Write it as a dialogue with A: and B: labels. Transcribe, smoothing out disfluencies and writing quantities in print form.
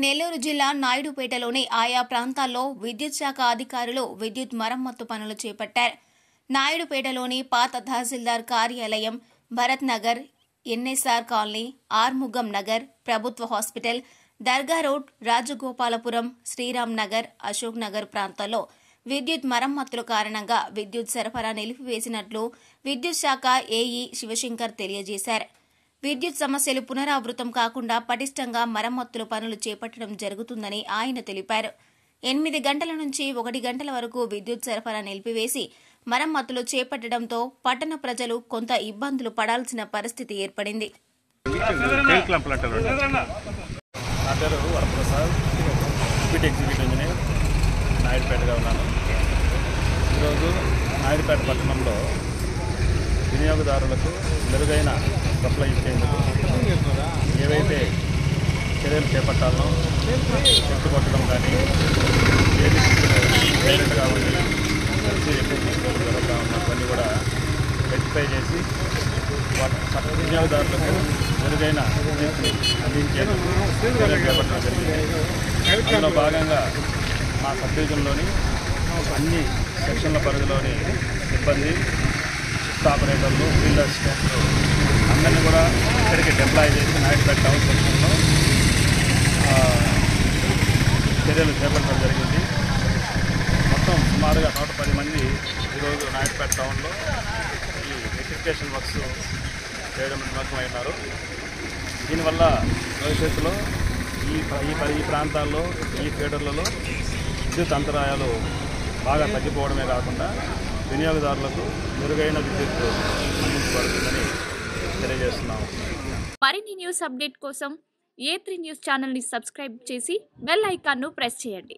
A: నెల్లూరు జిల్లా నాయుడుపేటలోని ఆయా ప్రాంతాల్లో విద్యుత్ శాఖ అధికారులు విద్యుత్ మరమ్మత్తు పనులు చేపట్టారు. నాయుడుపేటలోని పాత తహసీల్దార్ కార్యాలయం, భరత్ నగర్, ఎన్ఎస్ఆర్ కాలనీ, ఆర్ముగం నగర్, ప్రభుత్వ హాస్పిటల్, దర్గా రోడ్, రాజగోపాలపురం, శ్రీరామ్ నగర్, అశోక్ నగర్ ప్రాంతాల్లో విద్యుత్ మరమ్మతుల కారణంగా విద్యుత్ సరఫరా నిలిపివేసినట్లు విద్యుత్ శాఖ ఏఈ శివశంకర్ తెలియజేశారు. విద్యుత్ సమస్యలు పునరావృతం కాకుండా పటిష్టంగా మరమ్మతుల పనులు చేపట్టడం జరుగుతుందని ఆయన తెలిపారు. 8 గంటల నుంచి 1 గంటల వరకు విద్యుత్ సరఫరా నిలిపివేసి మరమ్మతులు చేపట్టడంతో పట్టణ ప్రజలు కొంత ఇబ్బందులు పడాల్సిన పరిస్థితి ఏర్పడింది.
B: ఈరోజు నాయుడుపేట పట్టణంలో వినియోగదారులకు మెరుగైన సప్లై ఇచ్చేందుకు ఏవైతే చర్యలు చేపట్టాలనో చెట్టు కొట్టడం కానీ ఏది డైరెక్ట్గా ఉండి ఎక్కువ తీసుకోవడం జరుగుతూ ఉన్నవన్నీ కూడా రెక్టిఫై చేసి వినియోగదారులకు మెరుగైన విద్యుత్ని అందించేందుకు చర్యలు చేపట్టడం జరిగింది. అందులో భాగంగా మా సబ్ డివిజన్లోని అన్ని సెక్షన్ల పరిధిలోని సిబ్బంది, ఆపరేటర్లు, ఫీల్డ్ అసిస్టెంట్లు అందరినీ కూడా ఇక్కడికి డిప్లాయ్ చేసి నాయుడుపేట టౌన్ సెక్షన్లో చర్యలు చేపట్టడం జరిగింది. మొత్తం సుమారుగా 110 మంది ఈరోజు నాయుడుపేట టౌన్లో ఈ రెక్టిఫికేషన్ వర్క్స్ చేయడం నిమగ్నమైనారు. దీనివల్ల భవిష్యత్తులో ఈ ప్రాంతాల్లో, ఈ ఫీడర్లలో విద్యుత్ అంతరాయాలు బాగా తగ్గిపోవడమే కాకుండా వినియోగదారులకు మెరుగైన విద్యుత్ అందించబడుతుందని తెలియజేస్తున్నాము.
C: మరిన్ని న్యూస్ అప్డేట్ కోసం A3 న్యూస్ ఛానల్ని సబ్స్క్రైబ్ చేసి బెల్ ఐకాన్ను ప్రెస్ చేయండి.